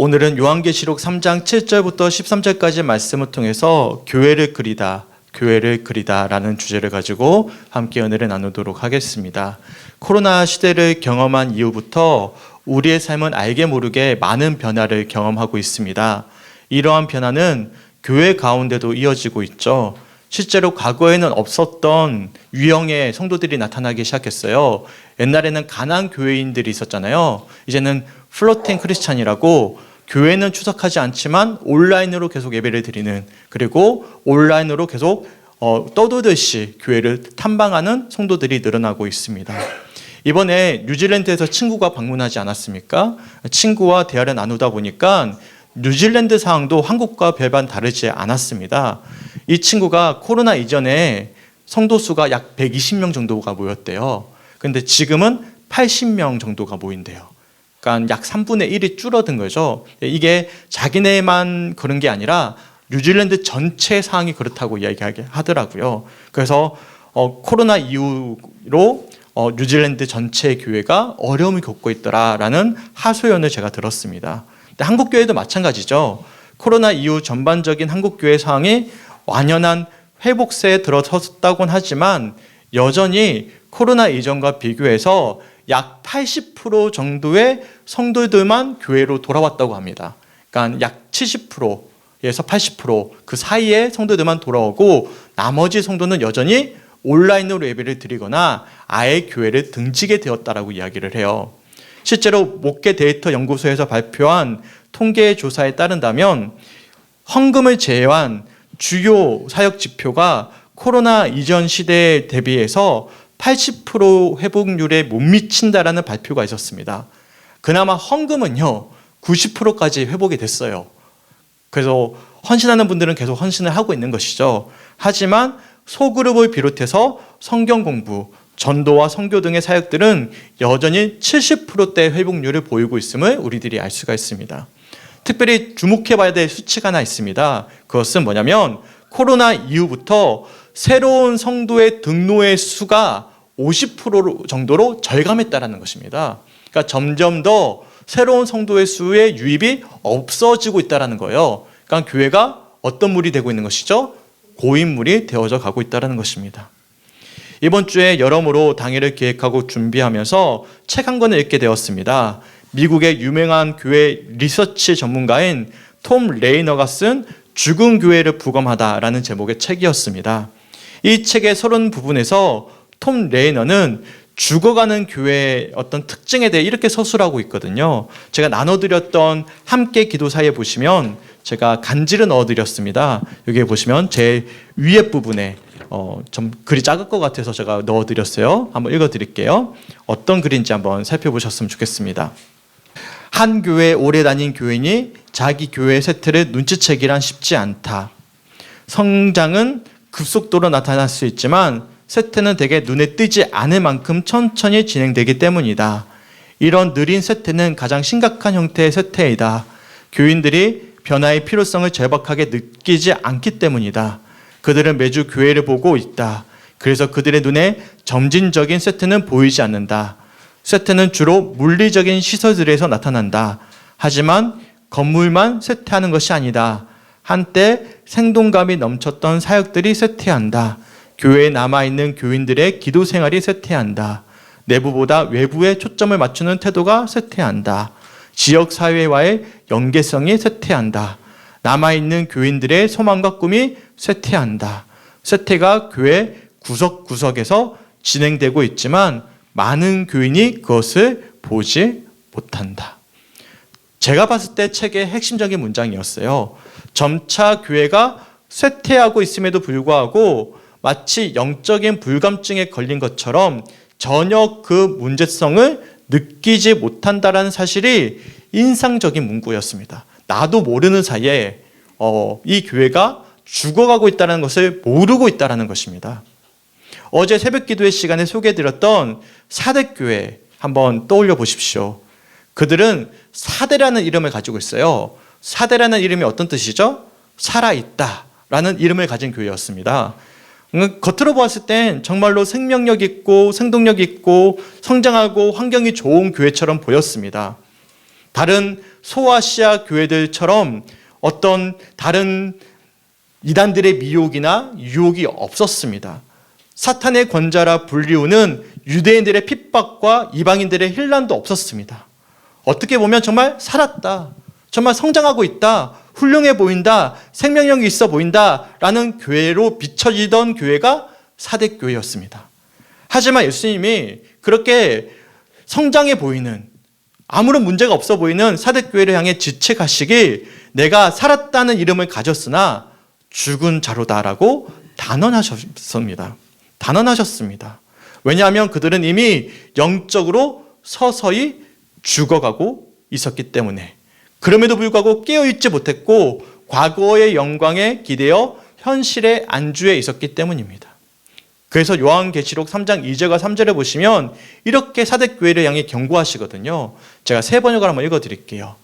오늘은 요한계시록 3장 7절부터 13절까지 말씀을 통해서 교회를 그리다 라는 주제를 가지고 함께 은혜를 나누도록 하겠습니다. 코로나 시대를 경험한 이후부터 우리의 삶은 알게 모르게 많은 변화를 경험하고 있습니다. 이러한 변화는 교회 가운데도 이어지고 있죠. 실제로 과거에는 없었던 유형의 성도들이 나타나기 시작했어요. 옛날에는 가난 교회인들이 있었잖아요. 이제는 플로팅 크리스찬이라고 교회는 출석하지 않지만 온라인으로 계속 예배를 드리는, 그리고 온라인으로 계속 떠돌듯이 교회를 탐방하는 성도들이 늘어나고 있습니다. 이번에 뉴질랜드에서 친구가 방문하지 않았습니까? 친구와 대화를 나누다 보니까 뉴질랜드 상황도 한국과 별반 다르지 않았습니다. 이 친구가 코로나 이전에 성도 수가 약 120명 정도가 모였대요. 그런데 지금은 80명 정도가 모인대요. 그러니까 약 3분의 1이 줄어든 거죠. 이게 자기네만 그런 게 아니라 뉴질랜드 전체 상황이 그렇다고 이야기하더라고요. 그래서 코로나 이후로 뉴질랜드 전체 교회가 어려움을 겪고 있더라라는 하소연을 제가 들었습니다. 근데 한국 교회도 마찬가지죠. 코로나 이후 전반적인 한국 교회 상황이 완연한 회복세에 들어섰다곤 하지만 여전히 코로나 이전과 비교해서 약 80% 정도의 성도들만 교회로 돌아왔다고 합니다. 그러니까 약 70%에서 80% 그 사이에 성도들만 돌아오고 나머지 성도는 여전히 온라인으로 예배를 드리거나 아예 교회를 등지게 되었다라고 이야기를 해요. 실제로 목회 데이터 연구소에서 발표한 통계 조사에 따른다면 헌금을 제외한 주요 사역 지표가 코로나 이전 시대에 대비해서 80% 회복률에 못 미친다라는 발표가 있었습니다. 그나마 헌금은요 90%까지 회복이 됐어요. 그래서 헌신하는 분들은 계속 헌신을 하고 있는 것이죠. 하지만 소그룹을 비롯해서 성경 공부, 전도와 선교 등의 사역들은 여전히 70%대 회복률을 보이고 있음을 우리들이 알 수가 있습니다. 특별히 주목해봐야 될 수치가 하나 있습니다. 그것은 뭐냐면 코로나 이후부터 새로운 성도의 등록의 수가 50% 정도로 절감했다는 것입니다. 그러니까 점점 더 새로운 성도의 수의 유입이 없어지고 있다는 거예요. 그러니까 교회가 어떤 물이 되고 있는 것이죠? 고인물이 되어져 가고 있다는 것입니다. 이번 주에 여러모로 당일을 기획하고 준비하면서 책 한 권을 읽게 되었습니다. 미국의 유명한 교회 리서치 전문가인 톰 레이너가 쓴 죽은 교회를 부검하다라는 제목의 책이었습니다. 이 책의 서론 부분에서 톰 레이너는 죽어가는 교회의 어떤 특징에 대해 이렇게 서술하고 있거든요. 제가 나눠드렸던 함께 기도사에 보시면 제가 간지를 넣어드렸습니다. 여기에 보시면 제 위에 부분에 좀 글이 작을 것 같아서 제가 넣어드렸어요. 한번 읽어드릴게요. 어떤 글인지 한번 살펴보셨으면 좋겠습니다. 한 교회에 오래 다닌 교인이 자기 교회 세태를 눈치채기란 쉽지 않다. 성장은 급속도로 나타날 수 있지만 세태는 대개 눈에 띄지 않을 만큼 천천히 진행되기 때문이다. 이런 느린 세태는 가장 심각한 형태의 세태이다. 교인들이 변화의 필요성을 절박하게 느끼지 않기 때문이다. 그들은 매주 교회를 보고 있다. 그래서 그들의 눈에 점진적인 세태는 보이지 않는다. 세태는 주로 물리적인 시설들에서 나타난다. 하지만 건물만 쇠퇴하는 것이 아니다. 한때 생동감이 넘쳤던 사역들이 쇠퇴한다. 교회에 남아있는 교인들의 기도 생활이 쇠퇴한다. 내부보다 외부에 초점을 맞추는 태도가 쇠퇴한다. 지역사회와의 연계성이 쇠퇴한다. 남아있는 교인들의 소망과 꿈이 쇠퇴한다. 쇠퇴가 교회 구석구석에서 진행되고 있지만 많은 교인이 그것을 보지 못한다. 제가 봤을 때 책의 핵심적인 문장이었어요. 점차 교회가 쇠퇴하고 있음에도 불구하고 마치 영적인 불감증에 걸린 것처럼 전혀 그 문제성을 느끼지 못한다라는 사실이 인상적인 문구였습니다. 나도 모르는 사이에 이 교회가 죽어가고 있다는 것을 모르고 있다는 것입니다. 어제 새벽 기도회 시간에 소개해드렸던 사대교회 한번 떠올려 보십시오. 그들은 사대라는 이름을 가지고 있어요. 사대라는 이름이 어떤 뜻이죠? 살아있다라는 이름을 가진 교회였습니다. 겉으로 보았을 땐 정말로 생명력 있고 생동력 있고 성장하고 환경이 좋은 교회처럼 보였습니다. 다른 소아시아 교회들처럼 어떤 다른 이단들의 미혹이나 유혹이 없었습니다. 사탄의 권자라 불리우는 유대인들의 핍박과 이방인들의 혼란도 없었습니다. 어떻게 보면 정말 살았다, 정말 성장하고 있다, 훌륭해 보인다, 생명력이 있어 보인다라는 교회로 비춰지던 교회가 사대교회였습니다. 하지만 예수님이 그렇게 성장해 보이는, 아무런 문제가 없어 보이는 사대교회를 향해 지책하시기, 내가 살았다는 이름을 가졌으나 죽은 자로다라고 단언하셨습니다. 왜냐하면 그들은 이미 영적으로 서서히 죽어가고 있었기 때문에, 그럼에도 불구하고 깨어있지 못했고 과거의 영광에 기대어 현실의 안주에 있었기 때문입니다. 그래서 요한계시록 3장 2절과 3절에 보시면 이렇게 사대교회를 향해 경고하시거든요. 제가 세 번역을 한번 읽어드릴게요.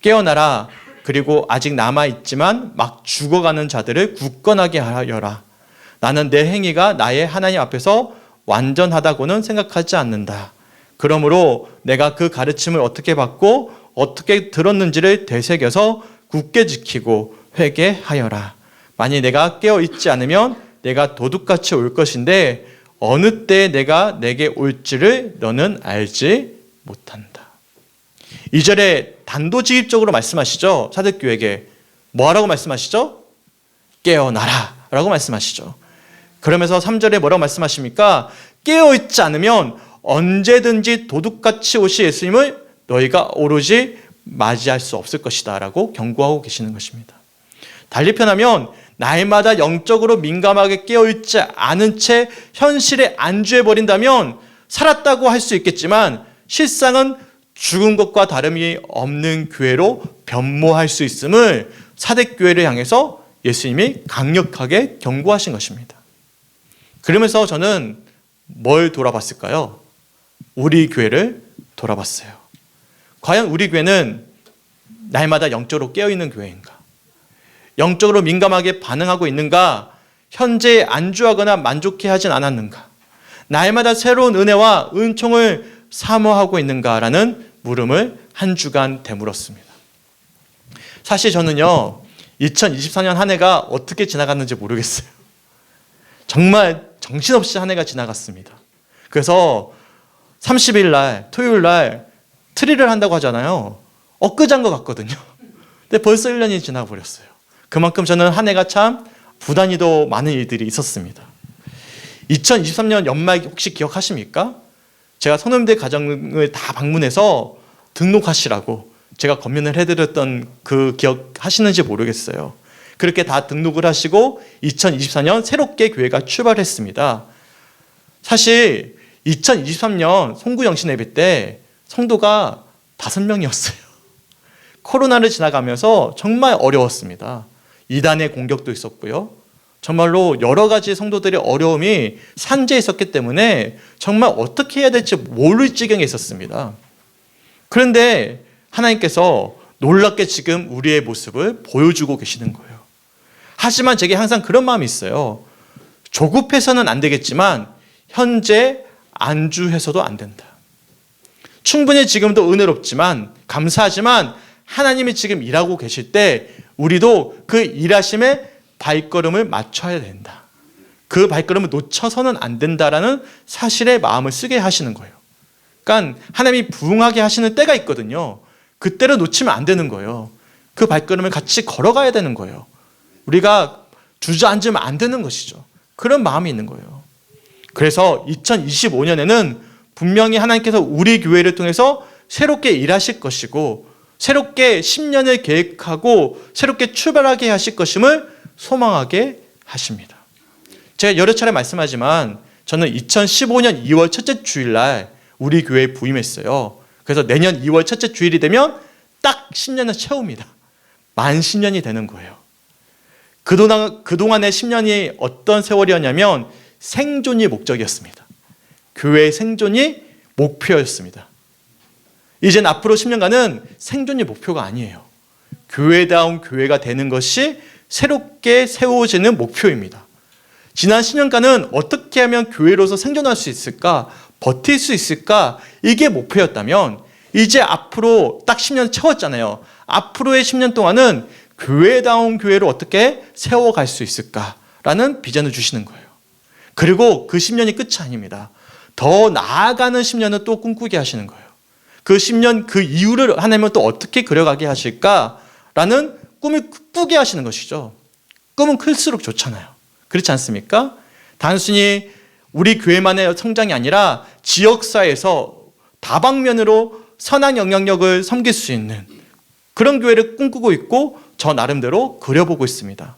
깨어나라. 그리고 아직 남아있지만 막 죽어가는 자들을 굳건하게 하여라. 나는 내 행위가 나의 하나님 앞에서 완전하다고는 생각하지 않는다. 그러므로 내가 그 가르침을 어떻게 받고 어떻게 들었는지를 되새겨서 굳게 지키고 회개하여라. 만일 내가 깨어있지 않으면 내가 도둑같이 올 것인데 어느 때 내가 내게 올지를 너는 알지 못한다. 2절에 단도직입적으로 말씀하시죠. 사대교회에게 뭐하라고 말씀하시죠? 깨어나라 라고 말씀하시죠. 그러면서 3절에 뭐라고 말씀하십니까? 깨어있지 않으면 언제든지 도둑같이 오실 예수님을 너희가 오로지 맞이할 수 없을 것이다 라고 경고하고 계시는 것입니다. 달리 표현하면 날마다 영적으로 민감하게 깨어있지 않은 채 현실에 안주해버린다면 살았다고 할 수 있겠지만 실상은 죽은 것과 다름이 없는 교회로 변모할 수 있음을 사대교회를 향해서 예수님이 강력하게 경고하신 것입니다. 그러면서 저는 뭘 돌아봤을까요? 우리 교회를 돌아봤어요. 과연 우리 교회는 날마다 영적으로 깨어있는 교회인가? 영적으로 민감하게 반응하고 있는가? 현재에 안주하거나 만족해하진 않았는가? 날마다 새로운 은혜와 은총을 사모하고 있는가라는 물음을 한 주간 되물었습니다. 사실 저는요, 2024년 한 해가 어떻게 지나갔는지 모르겠어요. 정말 정신없이 한 해가 지나갔습니다. 그래서 30일 날, 토요일 날 트리를 한다고 하잖아요. 엊그제인 것 같거든요. 근데 벌써 1년이 지나버렸어요. 그만큼 저는 한 해가 참 부단히도 많은 일들이 있었습니다. 2023년 연말 혹시 기억하십니까? 제가 선생님들 가정을 다 방문해서 등록하시라고 제가 권면을 해드렸던 그 기억하시는지 모르겠어요. 그렇게 다 등록을 하시고 2024년 새롭게 교회가 출발했습니다. 사실 2023년 송구영신 예배 때 성도가 5명이었어요. 코로나를 지나가면서 정말 어려웠습니다. 이단의 공격도 있었고요. 정말로 여러 가지 성도들의 어려움이 산재해 있었기 때문에 정말 어떻게 해야 될지 모를 지경에 있었습니다. 그런데 하나님께서 놀랍게 지금 우리의 모습을 보여주고 계시는 거예요. 하지만 제게 항상 그런 마음이 있어요. 조급해서는 안 되겠지만 현재 안주해서도 안 된다. 충분히 지금도 은혜롭지만 감사하지만 하나님이 지금 일하고 계실 때 우리도 그 일하심에 발걸음을 맞춰야 된다. 그 발걸음을 놓쳐서는 안 된다라는 사실의 마음을 쓰게 하시는 거예요. 그러니까 하나님이 부응하게 하시는 때가 있거든요. 그때를 놓치면 안 되는 거예요. 그 발걸음을 같이 걸어가야 되는 거예요. 우리가 주저앉으면 안 되는 것이죠. 그런 마음이 있는 거예요. 그래서 2025년에는 분명히 하나님께서 우리 교회를 통해서 새롭게 일하실 것이고 새롭게 10년을 계획하고 새롭게 출발하게 하실 것임을 소망하게 하십니다. 제가 여러 차례 말씀하지만 저는 2015년 2월 첫째 주일날 우리 교회에 부임했어요. 그래서 내년 2월 첫째 주일이 되면 딱 10년을 채웁니다. 만 10년이 되는 거예요. 그동안의 10년이 어떤 세월이었냐면 생존이 목적이었습니다. 교회의 생존이 목표였습니다. 이젠 앞으로 10년간은 생존이 목표가 아니에요. 교회다운 교회가 되는 것이 새롭게 세워지는 목표입니다. 지난 10년간은 어떻게 하면 교회로서 생존할 수 있을까? 버틸 수 있을까? 이게 목표였다면 이제 앞으로 딱 10년 채웠잖아요. 앞으로의 10년 동안은 교회다운 교회를 어떻게 세워갈 수 있을까라는 비전을 주시는 거예요. 그리고 그 10년이 끝이 아닙니다. 더 나아가는 10년을 또 꿈꾸게 하시는 거예요. 그 10년 그 이후를 하나님은 또 어떻게 그려가게 하실까라는 꿈을 꾸게 하시는 것이죠. 꿈은 클수록 좋잖아요. 그렇지 않습니까? 단순히 우리 교회만의 성장이 아니라 지역사회에서 다방면으로 선한 영향력을 섬길 수 있는 그런 교회를 꿈꾸고 있고 저 나름대로 그려보고 있습니다.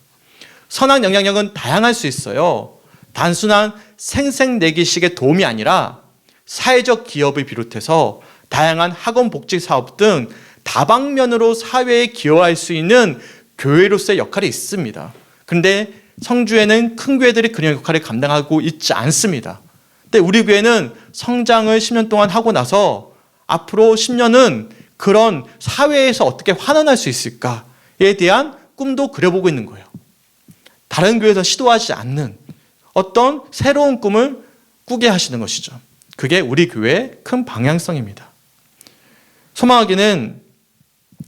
선한 영향력은 다양할 수 있어요. 단순한 생색내기식의 도움이 아니라 사회적 기업을 비롯해서 다양한 학원 복지 사업 등 다방면으로 사회에 기여할 수 있는 교회로서의 역할이 있습니다. 그런데 성주에는 큰 교회들이 그런 역할을 감당하고 있지 않습니다. 근데 우리 교회는 성장을 10년 동안 하고 나서 앞으로 10년은 그런 사회에서 어떻게 환원할 수 있을까에 대한 꿈도 그려보고 있는 거예요. 다른 교회에서 시도하지 않는 어떤 새로운 꿈을 꾸게 하시는 것이죠. 그게 우리 교회의 큰 방향성입니다. 소망하기는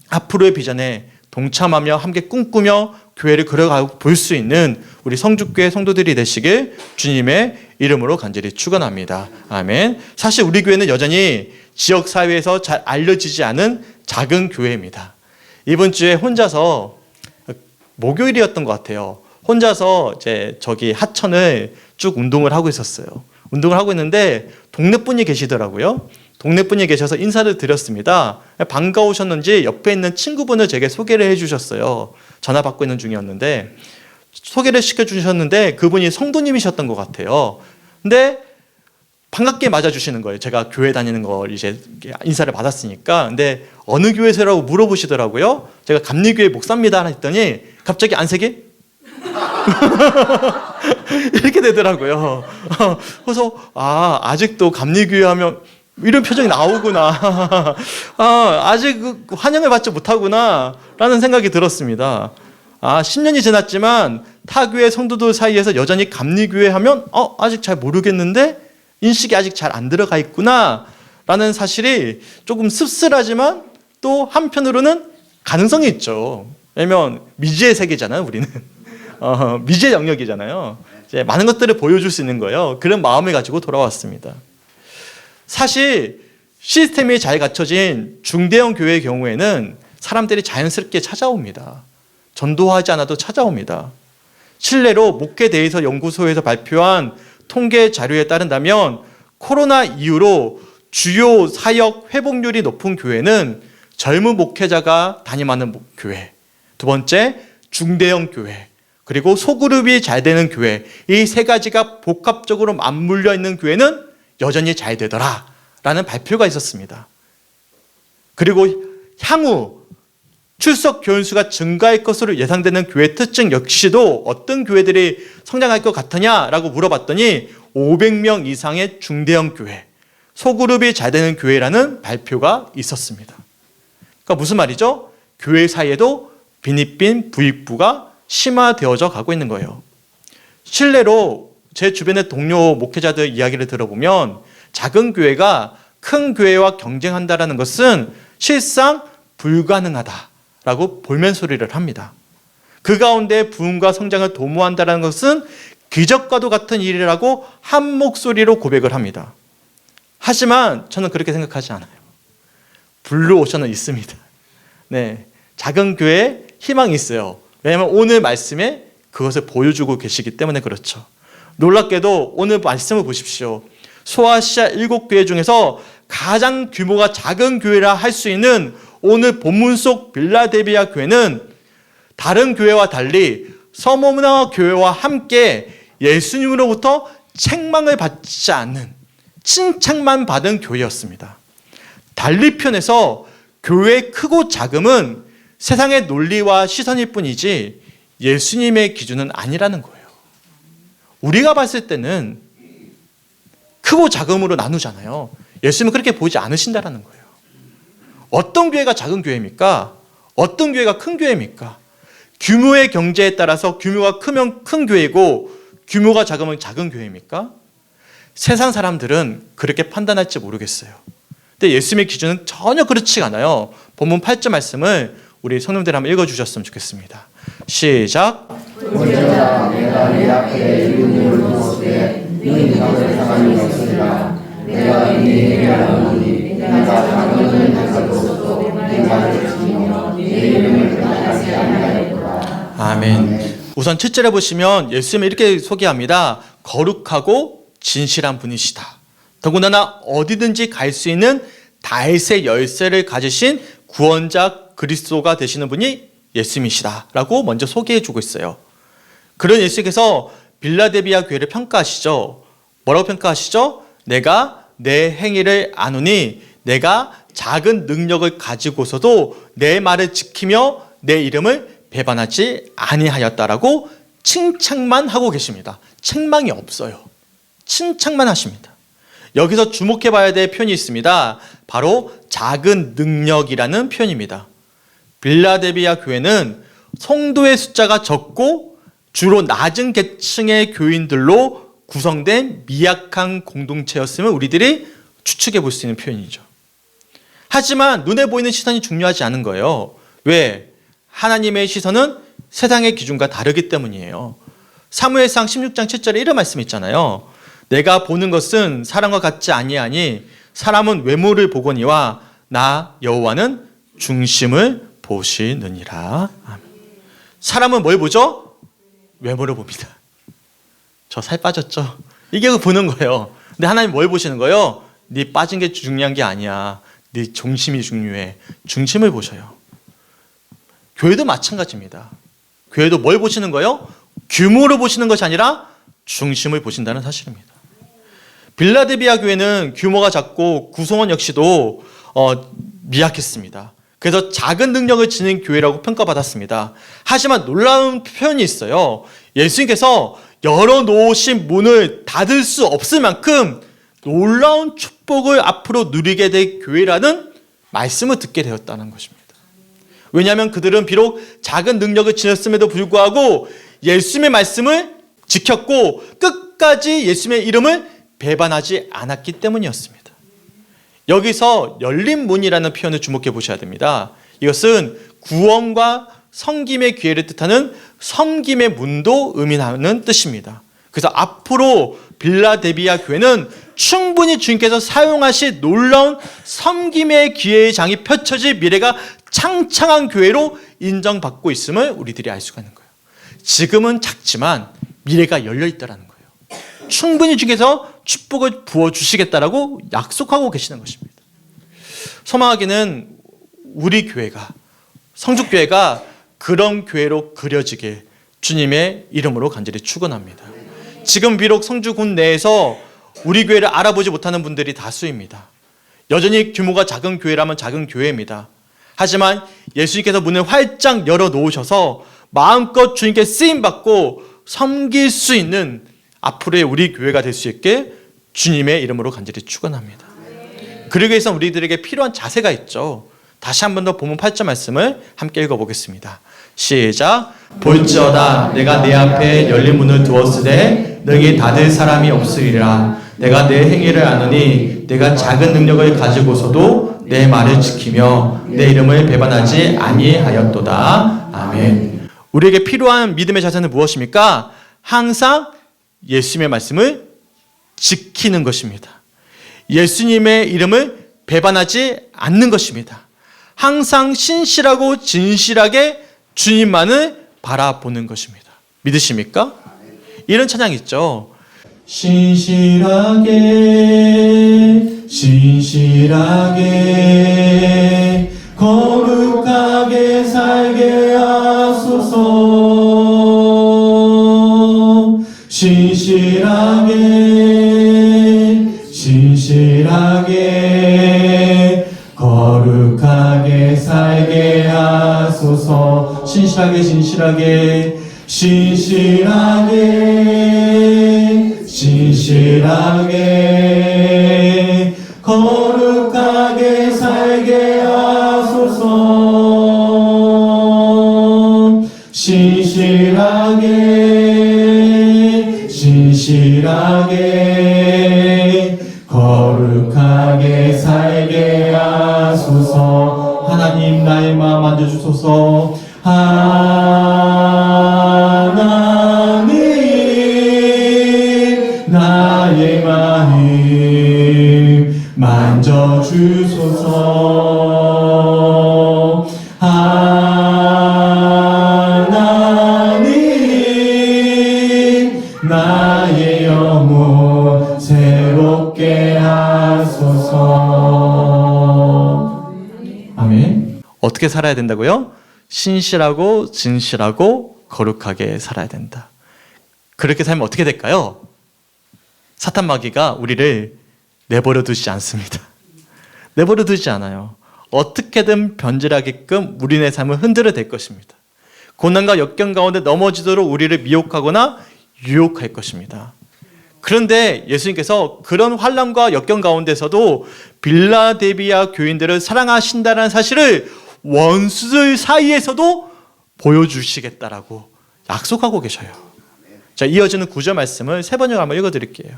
앞으로의 비전에 동참하며 함께 꿈꾸며 교회를 그려가고 볼 수 있는 우리 성주교회 성도들이 되시길 주님의 이름으로 간절히 축원합니다. 아멘. 사실 우리 교회는 여전히 지역사회에서 잘 알려지지 않은 작은 교회입니다. 이번 주에 혼자서 목요일이었던 것 같아요. 혼자서 이제 저기 하천을 쭉 운동을 하고 있었어요. 운동을 하고 있는데 동네 분이 계시더라고요. 동네 분이 계셔서 인사를 드렸습니다. 반가우셨는지 옆에 있는 친구분을 제게 소개를 해주셨어요. 전화 받고 있는 중이었는데 소개를 시켜주셨는데 그분이 성도님이셨던 것 같아요. 근데 반갑게 맞아주시는 거예요. 제가 교회 다니는 걸 이제 인사를 받았으니까. 근데 어느 교회세라고 물어보시더라고요. 제가 감리교회 목사입니다 했더니 갑자기 안색이 이렇게 되더라고요. 그래서 아직도 감리교회 하면 이런 표정이 나오구나. 아직 환영을 받지 못하구나 라는 생각이 들었습니다. 10년이 지났지만 타교회 성도들 사이에서 여전히 감리교회 하면 아직 잘 모르겠는데 인식이 아직 잘 안 들어가 있구나 라는 사실이 조금 씁쓸하지만 또 한편으로는 가능성이 있죠. 왜냐면 미지의 세계잖아요. 우리는 미지의 영역이잖아요. 이제 많은 것들을 보여줄 수 있는 거예요. 그런 마음을 가지고 돌아왔습니다. 사실 시스템이 잘 갖춰진 중대형 교회의 경우에는 사람들이 자연스럽게 찾아옵니다. 전도하지 않아도 찾아옵니다. 실례로 목회대에서 연구소에서 발표한 통계 자료에 따른다면 코로나 이후로 주요 사역 회복률이 높은 교회는 젊은 목회자가 담임하는 교회, 두 번째 중대형 교회, 그리고 소그룹이 잘 되는 교회, 이 세 가지가 복합적으로 맞물려 있는 교회는 여전히 잘 되더라 라는 발표가 있었습니다. 그리고 향후 출석 교인수가 증가할 것으로 예상되는 교회 특징 역시도 어떤 교회들이 성장할 것 같으냐라고 물어봤더니 500명 이상의 중대형 교회, 소그룹이 잘 되는 교회라는 발표가 있었습니다. 그러니까 무슨 말이죠? 교회 사이에도 빈익빈 부익부가 심화되어져 가고 있는 거예요. 실례로 제 주변의 동료 목회자들 이야기를 들어보면 작은 교회가 큰 교회와 경쟁한다는 것은 실상 불가능하다라고 볼멘소리를 합니다. 그 가운데 부흥과 성장을 도모한다는 것은 기적과도 같은 일이라고 한 목소리로 고백을 합니다. 하지만 저는 그렇게 생각하지 않아요. 블루오션은 있습니다. 네, 작은 교회에 희망이 있어요. 왜냐하면 오늘 말씀에 그것을 보여주고 계시기 때문에 그렇죠. 놀랍게도 오늘 말씀을 보십시오. 소아시아 7교회 중에서 가장 규모가 작은 교회라 할 수 있는 오늘 본문 속 빌라델비아 교회는 다른 교회와 달리 서머나 교회와 함께 예수님으로부터 책망을 받지 않는 칭찬만 받은 교회였습니다. 달리 표현해서 교회의 크고 작음은 세상의 논리와 시선일 뿐이지 예수님의 기준은 아니라는 거예요. 우리가 봤을 때는 크고 작음으로 나누잖아요. 예수님은 그렇게 보지 않으신다는 거예요. 어떤 교회가 작은 교회입니까? 어떤 교회가 큰 교회입니까? 규모의 경제에 따라서 규모가 크면 큰 교회고 규모가 작으면 작은 교회입니까? 세상 사람들은 그렇게 판단할지 모르겠어요. 근데 예수님의 기준은 전혀 그렇지 않아요. 본문 8절 말씀을 우리 성도들 한번 읽어주셨으면 좋겠습니다. 시작. 본즉 내가 네 앞에 이름을 두었을 때 너희 가운데 사람이 없으리라. 내가 네 행위를 아노니 내가 작은 눈을 가지고서도 내 말을 지키며 네 이름을 변하지 아니하였구나. 아멘. 우선 7절에 보시면 예수님이 이렇게 소개합니다. 거룩하고 진실한 분이시다. 더군다나 어디든지 갈 수 있는 다윗의 열쇠를 가지신 구원자 그리스도가 되시는 분이 예수님이시다 라고 먼저 소개해 주고 있어요. 그런 예수님께서 빌라델비아 교회를 평가하시죠. 뭐라고 평가하시죠? 내가 내 행위를 아노니 내가 작은 능력을 가지고서도 내 말을 지키며 내 이름을 배반하지 아니하였다라고 칭찬만 하고 계십니다. 책망이 없어요. 칭찬만 하십니다. 여기서 주목해 봐야 될 표현이 있습니다. 바로 작은 능력이라는 표현입니다. 빌라델비아 교회는 성도의 숫자가 적고 주로 낮은 계층의 교인들로 구성된 미약한 공동체였음을 우리들이 추측해 볼 수 있는 표현이죠. 하지만 눈에 보이는 시선이 중요하지 않은 거예요. 왜? 하나님의 시선은 세상의 기준과 다르기 때문이에요. 사무엘상 16장 7절에 이런 말씀이 있잖아요. 내가 보는 것은 사람과 같지 아니하니 사람은 외모를 보거니와 나 여호와는 중심을 보시느니라. 사람은 뭘 보죠? 외모를 봅니다. 저 살 빠졌죠? 이게 보는 거예요. 근데 하나님 뭘 보시는 거예요? 네 빠진 게 중요한 게 아니야. 네 중심이 중요해. 중심을 보셔요. 교회도 마찬가지입니다. 교회도 뭘 보시는 거예요? 규모를 보시는 것이 아니라 중심을 보신다는 사실입니다. 빌라델비아 교회는 규모가 작고 구성원 역시도 미약했습니다. 그래서 작은 능력을 지닌 교회라고 평가받았습니다. 하지만 놀라운 표현이 있어요. 예수님께서 열어놓으신 문을 닫을 수 없을 만큼 놀라운 축복을 앞으로 누리게 될 교회라는 말씀을 듣게 되었다는 것입니다. 왜냐하면 그들은 비록 작은 능력을 지녔음에도 불구하고 예수님의 말씀을 지켰고 끝까지 예수님의 이름을 배반하지 않았기 때문이었습니다. 여기서 열린 문이라는 표현을 주목해 보셔야 됩니다. 이것은 구원과 섬김의 기회를 뜻하는 섬김의 문도 의미하는 뜻입니다. 그래서 앞으로 빌라델비아 교회는 충분히 주님께서 사용하실 놀라운 섬김의 기회의 장이 펼쳐질 미래가 창창한 교회로 인정받고 있음을 우리들이 알 수가 있는 거예요. 지금은 작지만 미래가 열려 있다는 거예요. 충분히 주께서 축복을 부어주시겠다라고 약속하고 계시는 것입니다. 소망하기는 우리 교회가, 성죽교회가 그런 교회로 그려지게 주님의 이름으로 간절히 축원합니다. 지금 비록 성주군 내에서 우리 교회를 알아보지 못하는 분들이 다수입니다. 여전히 규모가 작은 교회라면 작은 교회입니다. 하지만 예수님께서 문을 활짝 열어놓으셔서 마음껏 주님께 쓰임받고 섬길 수 있는 앞으로의 우리 교회가 될 수 있게 주님의 이름으로 간절히 축원합니다. 그러기 위해서 우리들에게 필요한 자세가 있죠. 다시 한 번 더 본문 8절 말씀을 함께 읽어보겠습니다. 시작. 볼지어다 내가 내 앞에 열린 문을 두었으되 너에게 닫을 사람이 없으리라. 내가 내 행위를 아노니 내가 작은 능력을 가지고서도 내 말을 지키며 내 이름을 배반하지 아니하였도다. 아멘. 우리에게 필요한 믿음의 자세는 무엇입니까? 항상 예수님의 말씀을 지키는 것입니다. 예수님의 이름을 배반하지 않는 것입니다. 항상 신실하고 진실하게 주님만을 바라보는 것입니다. 믿으십니까? 이런 찬양 있죠. 신실하게 신실하게 거룩하게 살게 하소서. 신실하게 신실하게 거룩하게 살게 하소서. 신실하게 신실하게 신실하게 신실하게 거룩하게 살게 하소서. 신실하게 신실하게 거룩하게 거룩하게 살게 하소서. 하나님 나의 마음 만져주소서. 하나님 나의 마음 만져주소서. 하나님 나의 영혼 새롭게 하소서. 아멘. 어떻게 살아야 된다고요? 신실하고 진실하고 거룩하게 살아야 된다. 그렇게 살면 어떻게 될까요? 사탄 마귀가 우리를 내버려 두지 않습니다. 내버려 두지 않아요. 어떻게든 변질하게끔 우리의 삶을 흔들어 댈 것입니다. 고난과 역경 가운데 넘어지도록 우리를 미혹하거나 유혹할 것입니다. 그런데 예수님께서 그런 환난과 역경 가운데서도 빌라델비아 교인들을 사랑하신다는 사실을 원수들 사이에서도 보여주시겠다라고 약속하고 계셔요. 자, 이어지는 9절 말씀을 세 번역을 한번 읽어드릴게요.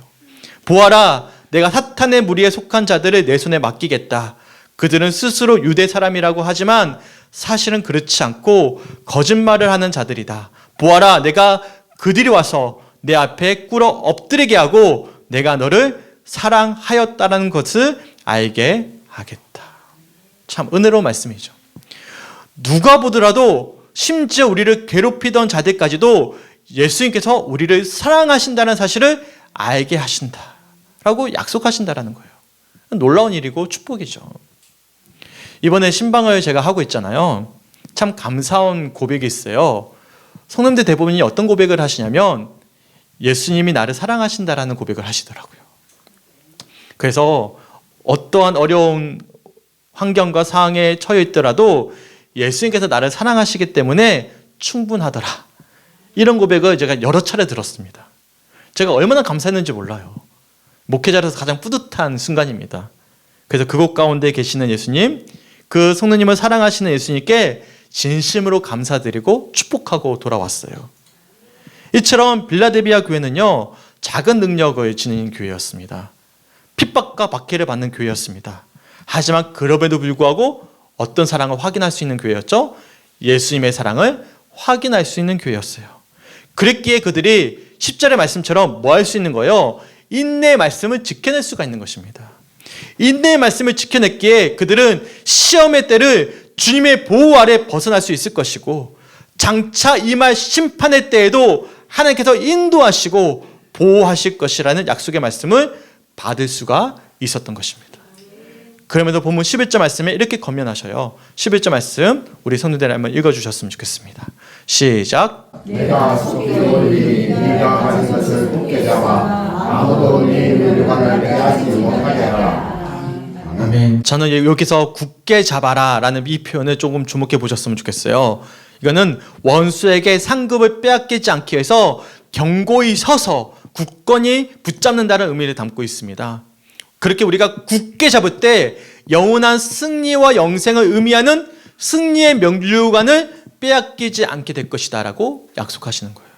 보아라, 내가 사탄의 무리에 속한 자들을 내 손에 맡기겠다. 그들은 스스로 유대 사람이라고 하지만 사실은 그렇지 않고 거짓말을 하는 자들이다. 보아라, 내가 그들이 와서 내 앞에 꿇어 엎드리게 하고 내가 너를 사랑하였다는 것을 알게 하겠다. 참 은혜로운 말씀이죠. 누가 보더라도 심지어 우리를 괴롭히던 자들까지도 예수님께서 우리를 사랑하신다는 사실을 알게 하신다라고 약속하신다라는 거예요. 놀라운 일이고 축복이죠. 이번에 신방을 제가 하고 있잖아요. 참 감사한 고백이 있어요. 성도님들 대부분이 어떤 고백을 하시냐면 예수님이 나를 사랑하신다라는 고백을 하시더라고요. 그래서 어떠한 어려운 환경과 상황에 처해 있더라도 예수님께서 나를 사랑하시기 때문에 충분하더라. 이런 고백을 제가 여러 차례 들었습니다. 제가 얼마나 감사했는지 몰라요. 목회자로서 가장 뿌듯한 순간입니다. 그래서 그곳 가운데 계시는 예수님, 그 성도님을 사랑하시는 예수님께 진심으로 감사드리고 축복하고 돌아왔어요. 이처럼 빌라델비아 교회는요, 작은 능력을 지닌 교회였습니다. 핍박과 박해를 받는 교회였습니다. 하지만 그럼에도 불구하고 어떤 사랑을 확인할 수 있는 교회였죠? 예수님의 사랑을 확인할 수 있는 교회였어요. 그랬기에 그들이 10절의 말씀처럼 뭐 할 수 있는 거예요? 인내의 말씀을 지켜낼 수가 있는 것입니다. 인내의 말씀을 지켜냈기에 그들은 시험의 때를 주님의 보호 아래 벗어날 수 있을 것이고 장차 임할 심판의 때에도 하나님께서 인도하시고 보호하실 것이라는 약속의 말씀을 받을 수가 있었던 것입니다. 그러면서 본문 11절 말씀에 이렇게 권면하셔요. 11절 말씀 우리 성도들 한번 읽어주셨으면 좋겠습니다. 시작. 내가 속히 올리 네가 가진 것을 굳게 잡아 아무도 네 물건을 빼앗지 못하게 하라. 아멘. 저는 여기서 굳게 잡아라 라는 이 표현을 조금 주목해 보셨으면 좋겠어요. 이거는 원수에게 상급을 빼앗기지 않기 위해서 견고히 서서 굳건히 붙잡는다는 의미를 담고 있습니다. 그렇게 우리가 굳게 잡을 때 영원한 승리와 영생을 의미하는 승리의 면류관을 빼앗기지 않게 될 것이다 라고 약속하시는 거예요.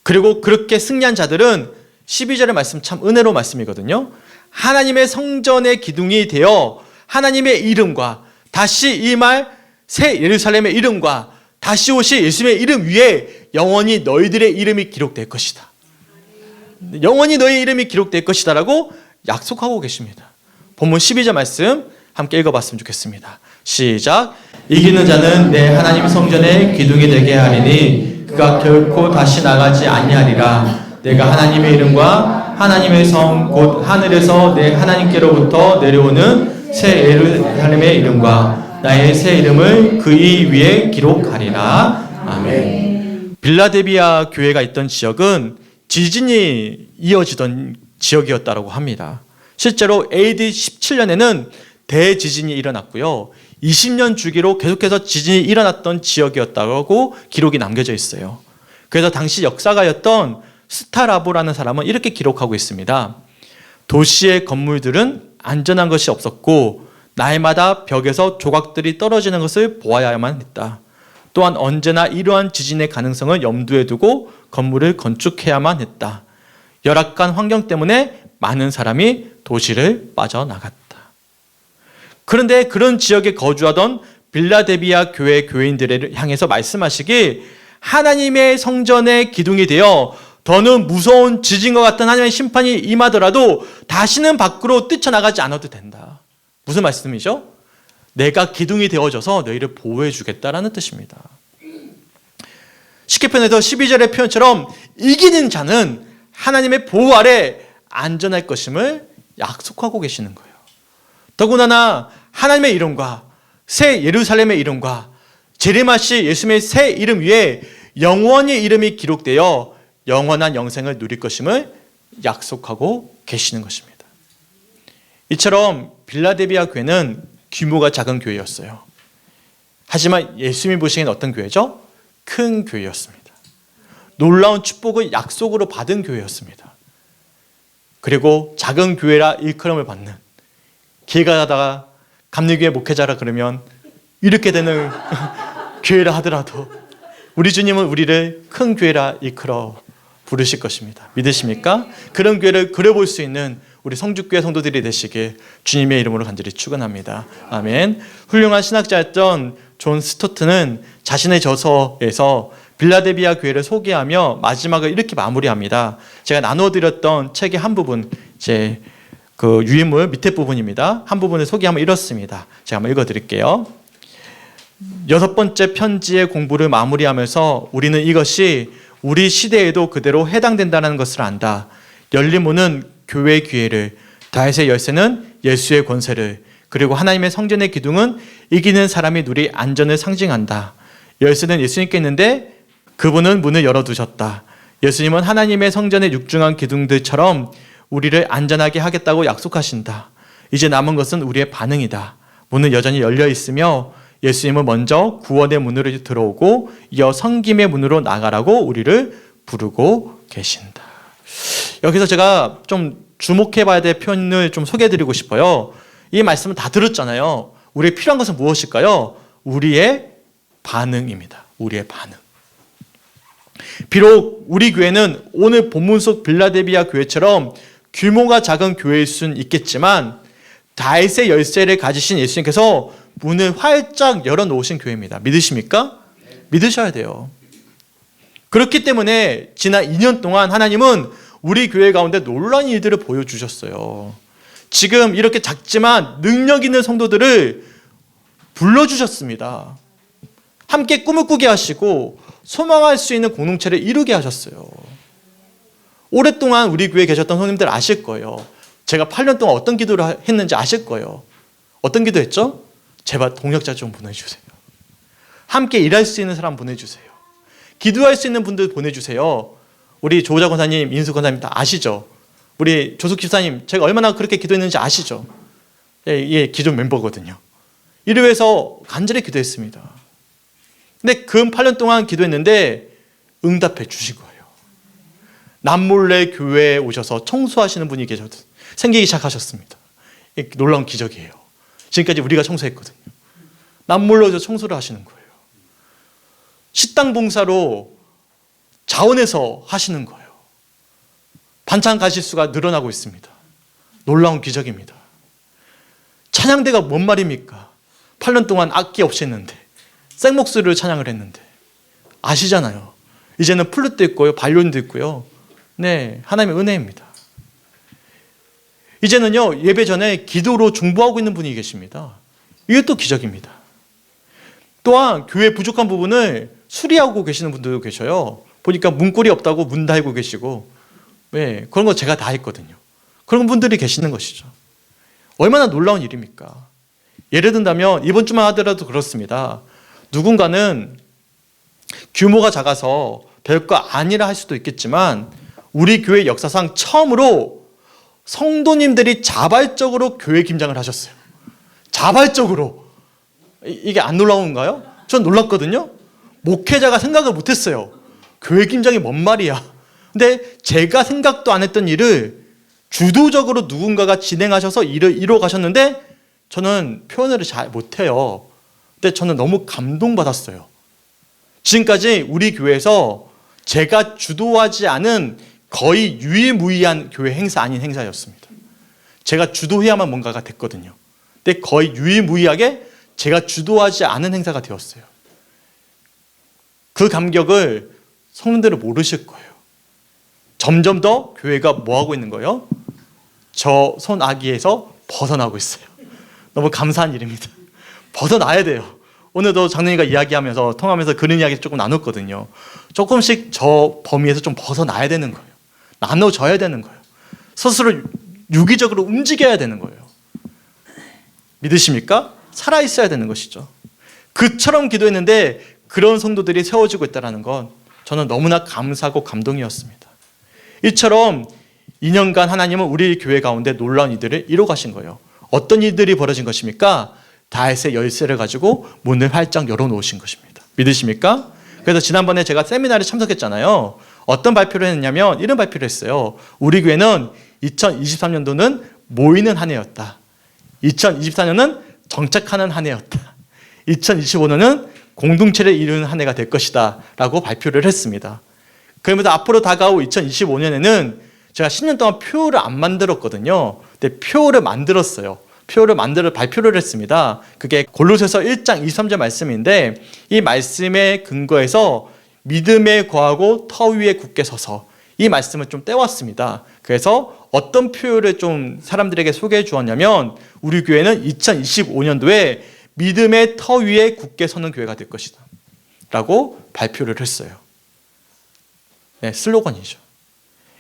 그리고 그렇게 승리한 자들은 12절의 말씀 참 은혜로운 말씀이거든요. 하나님의 성전의 기둥이 되어 하나님의 이름과 다시 임할 새 예루살렘의 이름과 다시 오실 예수님의 이름 위에 영원히 너희들의 이름이 기록될 것이다. 영원히 너희 이름이 기록될 것이다 라고 약속하고 계십니다. 본문 12절 말씀 함께 읽어봤으면 좋겠습니다. 시작. 이기는 자는 내 하나님 성전의 기둥이 되게 하리니 그가 결코 다시 나가지 아니하리라. 내가 하나님의 이름과 하나님의 성 곧 하늘에서 내 하나님께로부터 내려오는 새 예루살렘의 이름과 나의 새 이름을 그의 위에 기록하리라. 아멘. 빌라델비아 교회가 있던 지역은 지진이 이어지던 지역이었다고 합니다. 실제로 AD 17년에는 대지진이 일어났고요. 20년 주기로 계속해서 지진이 일어났던 지역이었다고 기록이 남겨져 있어요. 그래서 당시 역사가였던 스타라보라는 사람은 이렇게 기록하고 있습니다. 도시의 건물들은 안전한 것이 없었고 날마다 벽에서 조각들이 떨어지는 것을 보아야만 했다. 또한 언제나 이러한 지진의 가능성을 염두에 두고 건물을 건축해야만 했다. 열악한 환경 때문에 많은 사람이 도시를 빠져나갔다. 그런데 그런 지역에 거주하던 빌라델비아 교회 교인들을 향해서 말씀하시기, 하나님의 성전의 기둥이 되어 더는 무서운 지진과 같은 하나님의 심판이 임하더라도 다시는 밖으로 뛰쳐나가지 않아도 된다. 무슨 말씀이죠? 내가 기둥이 되어져서 너희를 보호해 주겠다라는 뜻입니다. 시계편에서 12절의 표현처럼 이기는 자는 하나님의 보호 아래 안전할 것임을 약속하고 계시는 거예요. 더군다나 하나님의 이름과 새 예루살렘의 이름과 제레마시 예수님의 새 이름 위에 영원히 이름이 기록되어 영원한 영생을 누릴 것임을 약속하고 계시는 것입니다. 이처럼 빌라델비아 교회는 규모가 작은 교회였어요. 하지만 예수님이 보시기엔 어떤 교회죠? 큰 교회였습니다. 놀라운 축복을 약속으로 받은 교회였습니다. 그리고 작은 교회라 일컬음을 받는, 길 가다가 감리교회 목회자라 그러면 이렇게 되는 교회라 하더라도 우리 주님은 우리를 큰 교회라 일컬어 부르실 것입니다. 믿으십니까? 그런 교회를 그려볼 수 있는 우리 성죽교회 성도들이 되시길 주님의 이름으로 간절히 축원합니다. 아멘. 훌륭한 신학자였던 존 스토트는 자신의 저서에서 빌라델비아 교회를 소개하며 마지막을 이렇게 마무리합니다. 제가 나눠드렸던 책의 한 부분, 제 그 유인물 밑에 부분입니다. 한 부분을 소개하면 이렇습니다. 제가 한번 읽어드릴게요. 6번째 편지의 공부를 마무리하면서 우리는 이것이 우리 시대에도 그대로 해당된다는 것을 안다. 열린 문은 교회의 기회를, 다윗의 열쇠는 예수의 권세를, 그리고 하나님의 성전의 기둥은 이기는 사람이 누릴 안전을 상징한다. 열쇠는 예수님께 있는데 그분은 문을 열어두셨다. 예수님은 하나님의 성전의 육중한 기둥들처럼 우리를 안전하게 하겠다고 약속하신다. 이제 남은 것은 우리의 반응이다. 문은 여전히 열려 있으며 예수님은 먼저 구원의 문으로 들어오고 이어 섬김의 문으로 나가라고 우리를 부르고 계신다. 여기서 제가 좀 주목해 봐야 될 표현을 좀 소개해 드리고 싶어요. 이 말씀은 다 들었잖아요. 우리의 필요한 것은 무엇일까요? 우리의 반응입니다. 우리의 반응. 비록 우리 교회는 오늘 본문 속 빌라델비아 교회처럼 규모가 작은 교회일 수는 있겠지만 다윗의 열쇠를 가지신 예수님께서 문을 활짝 열어놓으신 교회입니다. 믿으십니까? 믿으셔야 돼요. 그렇기 때문에 지난 2년 동안 하나님은 우리 교회 가운데 놀라운 일들을 보여주셨어요. 지금 이렇게 작지만 능력 있는 성도들을 불러주셨습니다. 함께 꿈을 꾸게 하시고 소망할 수 있는 공동체를 이루게 하셨어요. 오랫동안 우리 교회에 계셨던 성도님들 아실 거예요. 제가 8년 동안 어떤 기도를 했는지 아실 거예요. 어떤 기도했죠? 제발 동역자 좀 보내주세요. 함께 일할 수 있는 사람 보내주세요. 기도할 수 있는 분들 보내주세요. 우리 조자 권사님, 인수 권사님 다 아시죠? 우리 조숙 집사님, 제가 얼마나 그렇게 기도했는지 아시죠? 예, 기존 멤버거든요. 이를 위해서 간절히 기도했습니다. 근데 근 8년 동안 기도했는데 응답해 주신 거예요. 남몰래 교회에 오셔서 청소하시는 분이 생기기 시작하셨습니다. 놀라운 기적이에요. 지금까지 우리가 청소했거든요. 남몰래 오셔서 청소를 하시는 거예요. 식당 봉사로 자원해서 하시는 거예요. 반찬 가짓수가 늘어나고 있습니다. 놀라운 기적입니다. 찬양대가 뭔 말입니까? 8년 동안 악기 없이 했는데 생목소리로 찬양을 했는데 아시잖아요. 이제는 플룻도 있고요, 바이올린도 있고요. 네, 하나님의 은혜입니다. 이제는요, 예배 전에 기도로 중보하고 있는 분이 계십니다. 이것도 기적입니다. 또한 교회 부족한 부분을 수리하고 계시는 분들도 계셔요. 보니까 문고리 없다고 문 달고 계시고, 네, 그런 거 제가 다 했거든요. 그런 분들이 계시는 것이죠. 얼마나 놀라운 일입니까? 예를 든다면 이번 주만 하더라도 그렇습니다. 누군가는 규모가 작아서 별거 아니라 할 수도 있겠지만 우리 교회 역사상 처음으로 성도님들이 자발적으로 교회 김장을 하셨어요. 자발적으로. 이게 안 놀라운가요? 전 놀랐거든요. 목회자가 생각을 못했어요. 교회 김장이 뭔 말이야. 근데 제가 생각도 안 했던 일을 주도적으로 누군가가 진행하셔서 일을 이루어 가셨는데 저는 표현을 잘 못해요. 근데 저는 너무 감동받았어요. 지금까지 우리 교회에서 제가 주도하지 않은 거의 유일무이한 교회 행사 아닌 행사였습니다. 제가 주도해야만 뭔가가 됐거든요. 근데 거의 유일무이하게 제가 주도하지 않은 행사가 되었어요. 그 감격을 성도들은 모르실 거예요. 점점 더 교회가 뭐하고 있는 거예요? 저 손아귀에서 벗어나고 있어요. 너무 감사한 일입니다. 벗어나야 돼요. 오늘도 장로님과 이야기하면서 통하면서 그런 이야기 조금 나눴거든요. 조금씩 저 범위에서 좀 벗어나야 되는 거예요. 나눠져야 되는 거예요. 스스로 유기적으로 움직여야 되는 거예요. 믿으십니까? 살아있어야 되는 것이죠. 그처럼 기도했는데 그런 성도들이 세워지고 있다는 건 저는 너무나 감사하고 감동이었습니다. 이처럼 2년간 하나님은 우리 교회 가운데 놀라운 일들을 이루어 가신 거예요. 어떤 일들이 벌어진 것입니까? 다윗의 열쇠를 가지고 문을 활짝 열어놓으신 것입니다. 믿으십니까? 그래서 지난번에 제가 세미나에 참석했잖아요. 어떤 발표를 했냐면 이런 발표를 했어요. 우리 교회는 2023년도는 모이는 한 해였다. 2024년은 정착하는 한 해였다. 2025년은 공동체를 이루는 한 해가 될 것이다 라고 발표를 했습니다. 그러면서 앞으로 다가올 2025년에는 제가 10년 동안 표를 안 만들었거든요. 근데 표를 만들었어요. 표를 만들어 발표를 했습니다. 그게 골로새서 1장 23절 말씀인데 이 말씀에 근거해서 믿음에 거하고 터 위에 굳게 서서 이 말씀을 좀 떼왔습니다. 그래서 어떤 표를 좀 사람들에게 소개해 주었냐면 우리 교회는 2025년도에 믿음의 터 위에 굳게 서는 교회가 될 것이다 라고 발표를 했어요. 네, 슬로건이죠.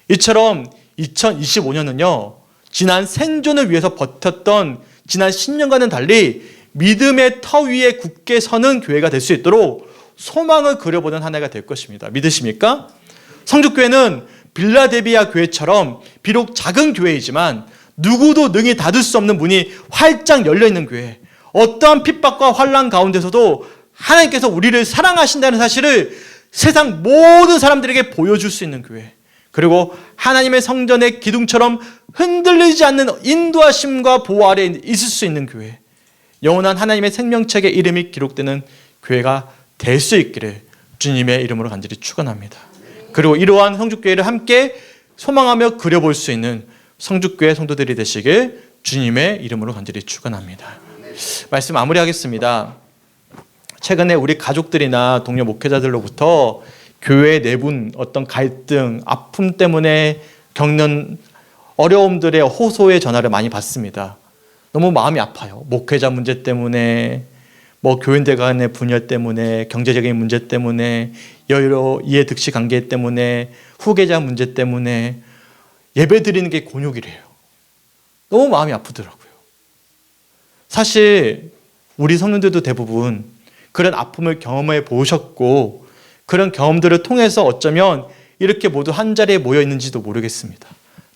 이처럼 2025년은요 지난 생존을 위해서 버텼던 지난 10년과는 달리 믿음의 터 위에 굳게 서는 교회가 될 수 있도록 소망을 그려보는 한 해가 될 것입니다. 믿으십니까? 성주교회는 빌라델비아 교회처럼 비록 작은 교회이지만 누구도 능히 닫을 수 없는 문이 활짝 열려있는 교회, 어떠한 핍박과 환난 가운데서도 하나님께서 우리를 사랑하신다는 사실을 세상 모든 사람들에게 보여줄 수 있는 교회, 그리고 하나님의 성전의 기둥처럼 흔들리지 않는 인도하심과 보호 아래에 있을 수 있는 교회, 영원한 하나님의 생명책에 이름이 기록되는 교회가 될 수 있기를 주님의 이름으로 간절히 축원합니다. 그리고 이러한 성주교회를 함께 소망하며 그려볼 수 있는 성주교회 성도들이 되시길 주님의 이름으로 간절히 축원합니다. 말씀 마무리하겠습니다. 최근에 우리 가족들이나 동료 목회자들로부터 교회 내부 어떤 갈등, 아픔 때문에 겪는 어려움들의 호소의 전화를 많이 받습니다. 너무 마음이 아파요. 목회자 문제 때문에, 교인들 간의 분열 때문에, 경제적인 문제 때문에, 여러 이해 득실 관계 때문에, 후계자 문제 때문에 예배 드리는 게 곤욕이래요. 너무 마음이 아프더라고요. 사실 우리 성도들도 대부분 그런 아픔을 경험해 보셨고 그런 경험들을 통해서 어쩌면 이렇게 모두 한 자리에 모여 있는지도 모르겠습니다.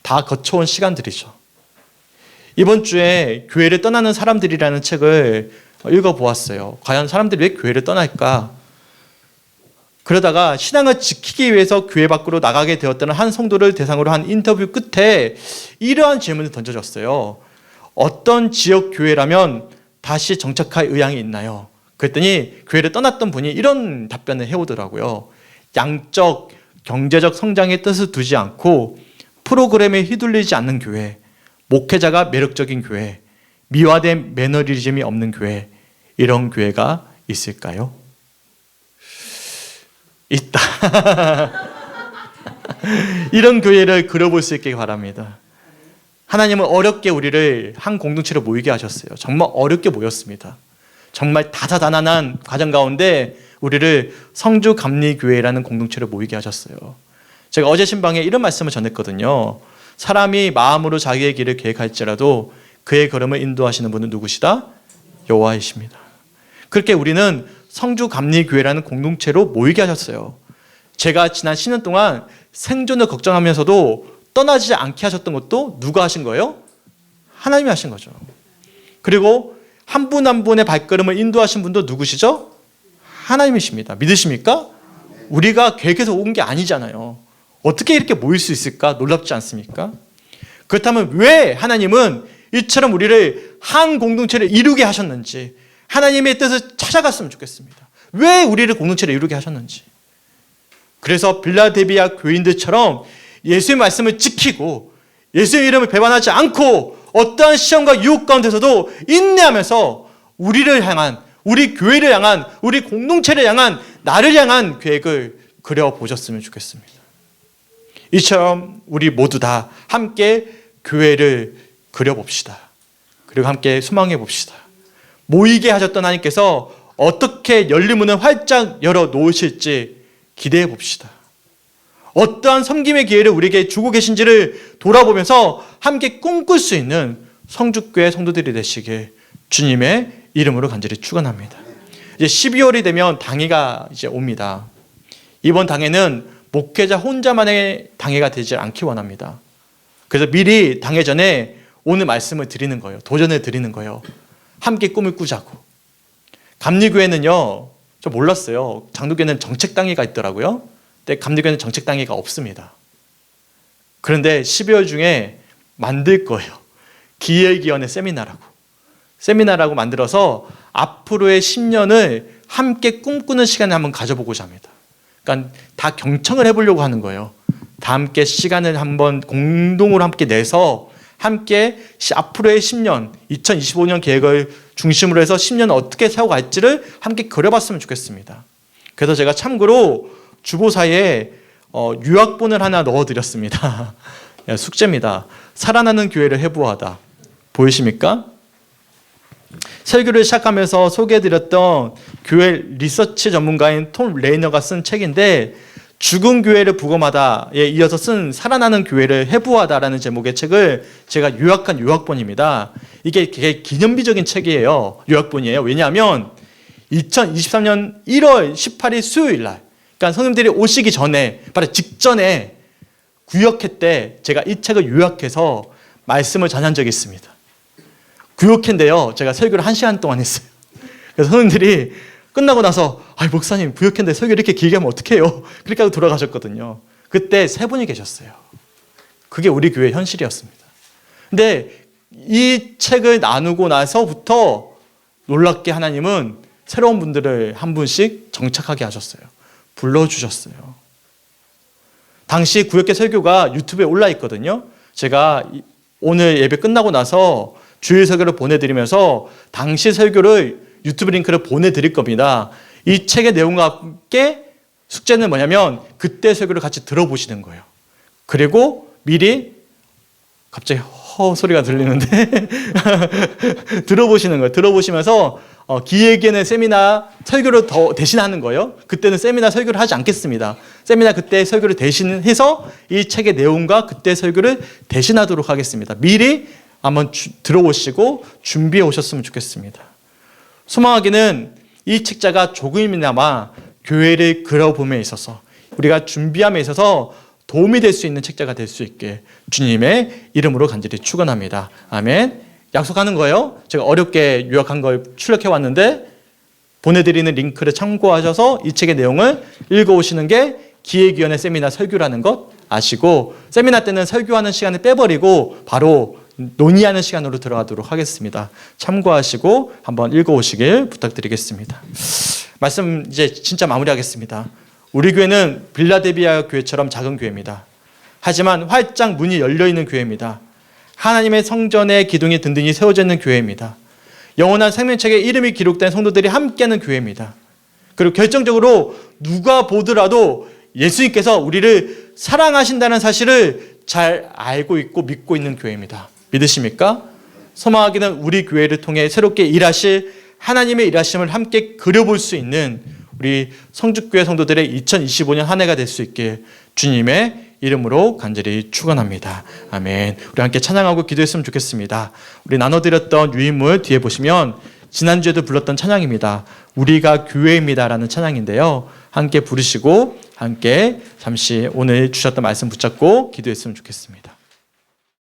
다 거쳐온 시간들이죠. 이번 주에 교회를 떠나는 사람들이라는 책을 읽어보았어요. 과연 사람들이 왜 교회를 떠날까? 그러다가 신앙을 지키기 위해서 교회 밖으로 나가게 되었다는 한 성도를 대상으로 한 인터뷰 끝에 이러한 질문을 던져졌어요. 어떤 지역 교회라면 다시 정착할 의향이 있나요? 그랬더니 교회를 떠났던 분이 이런 답변을 해오더라고요. 양적, 경제적 성장의 뜻을 두지 않고 프로그램에 휘둘리지 않는 교회, 목회자가 매력적인 교회, 미화된 매너리즘이 없는 교회, 이런 교회가 있을까요? 있다. 이런 교회를 그려볼 수 있게 바랍니다. 하나님은 어렵게 우리를 한 공동체로 모이게 하셨어요. 정말 어렵게 모였습니다. 정말 다사다난한 과정 가운데 우리를 성주감리교회라는 공동체로 모이게 하셨어요. 제가 어제 신방에 이런 말씀을 전했거든요. 사람이 마음으로 자기의 길을 계획할지라도 그의 걸음을 인도하시는 분은 누구시다? 여호와이십니다. 그렇게 우리는 성주감리교회라는 공동체로 모이게 하셨어요. 제가 지난 10년 동안 생존을 걱정하면서도 떠나지 않게 하셨던 것도 누가 하신 거예요? 하나님이 하신 거죠. 그리고 한 분 한 분의 발걸음을 인도하신 분도 누구시죠? 하나님이십니다. 믿으십니까? 우리가 계획해서 온 게 아니잖아요. 어떻게 이렇게 모일 수 있을까? 놀랍지 않습니까? 그렇다면 왜 하나님은 이처럼 우리를 한 공동체를 이루게 하셨는지, 하나님의 뜻을 찾아갔으면 좋겠습니다. 왜 우리를 공동체를 이루게 하셨는지. 그래서 빌라델비아 교인들처럼 예수의 말씀을 지키고 예수의 이름을 배반하지 않고 어떠한 시험과 유혹 가운데서도 인내하면서 우리를 향한, 우리 교회를 향한, 우리 공동체를 향한, 나를 향한 계획을 그려보셨으면 좋겠습니다. 이처럼 우리 모두 다 함께 교회를 그려봅시다. 그리고 함께 소망해 봅시다. 모이게 하셨던 하나님께서 어떻게 열린 문을 활짝 열어 놓으실지 기대해 봅시다. 어떠한 섬김의 기회를 우리에게 주고 계신지를 돌아보면서 함께 꿈꿀 수 있는 성주교회 성도들이 되시길 주님의 이름으로 간절히 축원합니다. 이제 12월이 되면 당회가 이제 옵니다. 이번 당회는 목회자 혼자만의 당회가 되지 않기 원합니다. 그래서 미리 당회 전에 오늘 말씀을 드리는 거예요. 도전을 드리는 거예요. 함께 꿈을 꾸자고. 감리교회는요, 저 몰랐어요. 장로교회는 정책당회가 있더라고요. 근데 감리교회는 정책당회가 없습니다. 그런데 12월 중에 만들 거예요. 기획위원회 세미나라고 만들어서 앞으로의 10년을 함께 꿈꾸는 시간을 한번 가져보고자 합니다. 그러니까 다 경청을 해보려고 하는 거예요. 다 함께 시간을 한번 공동으로 함께 내서 함께 앞으로의 10년, 2025년 계획을 중심으로 해서 10년 어떻게 세워갈지를 함께 그려봤으면 좋겠습니다. 그래서 제가 참고로 주보사에 유학본을 하나 넣어드렸습니다. 숙제입니다. 살아나는 교회를 해부하다. 보이십니까? 설교를 시작하면서 소개해드렸던 교회 리서치 전문가인 톰 레이너가 쓴 책인데 죽은 교회를 부검하다에 이어서 쓴 살아나는 교회를 해부하다라는 제목의 책을 제가 요약한 요약본입니다. 이게 되게 기념비적인 책이에요. 요약본이에요. 왜냐하면 2023년 1월 18일 수요일 날, 그러니까 성님들이 오시기 전에, 바로 직전에 구역회 때 제가 이 책을 요약해서 말씀을 전한 적이 있습니다. 구역회인데요, 제가 설교를 1시간 동안 했어요. 그래서 성님들이 끝나고 나서 목사님 구역회인데 설교 이렇게 길게 하면 어떡해요? 그렇게 하고 돌아가셨거든요. 그때 3분이 계셨어요. 그게 우리 교회 현실이었습니다. 근데 이 책을 나누고 나서부터 놀랍게 하나님은 새로운 분들을 한 분씩 정착하게 하셨어요. 불러주셨어요. 당시 구역회 설교가 유튜브에 올라 있거든요. 제가 오늘 예배 끝나고 나서 주일 설교를 보내드리면서 당시 설교를 유튜브 링크를 보내드릴 겁니다. 이 책의 내용과 함께 숙제는 뭐냐면 그때 설교를 같이 들어보시는 거예요. 그리고 미리 갑자기 소리가 들리는데 들어보시는 거예요. 들어보시면서 기획에는 세미나 설교를 더 대신하는 거예요. 그때는 세미나 설교를 하지 않겠습니다. 세미나 그때 설교를 대신해서 이 책의 내용과 그때 설교를 대신하도록 하겠습니다. 미리 한번 들어오시고 준비해 오셨으면 좋겠습니다. 소망하기는 이 책자가 조금이나마 교회를 그려봄에 있어서 우리가 준비함에 있어서 도움이 될 수 있는 책자가 될 수 있게 주님의 이름으로 간절히 축원합니다. 아멘. 약속하는 거예요. 제가 어렵게 요약한 걸 출력해 왔는데 보내드리는 링크를 참고하셔서 이 책의 내용을 읽어오시는 게 기획위원회 세미나 설교라는 것 아시고, 세미나 때는 설교하는 시간을 빼버리고 바로 논의하는 시간으로 들어가도록 하겠습니다. 참고하시고 한번 읽어오시길 부탁드리겠습니다. 말씀 이제 진짜 마무리하겠습니다. 우리 교회는 빌라델비아 교회처럼 작은 교회입니다. 하지만 활짝 문이 열려있는 교회입니다. 하나님의 성전의 기둥이 든든히 세워져 있는 교회입니다. 영원한 생명책에 이름이 기록된 성도들이 함께하는 교회입니다. 그리고 결정적으로 누가 보더라도 예수님께서 우리를 사랑하신다는 사실을 잘 알고 있고 믿고 있는 교회입니다. 믿으십니까? 소망하기는 우리 교회를 통해 새롭게 일하실 하나님의 일하심을 함께 그려볼 수 있는 우리 성주교회 성도들의 2025년 한 해가 될 수 있게 주님의 이름으로 간절히 축원합니다. 아멘. 우리 함께 찬양하고 기도했으면 좋겠습니다. 우리 나눠드렸던 유인물 뒤에 보시면 지난주에도 불렀던 찬양입니다. 우리가 교회입니다라는 찬양인데요. 함께 부르시고 함께 잠시 오늘 주셨던 말씀 붙잡고 기도했으면 좋겠습니다.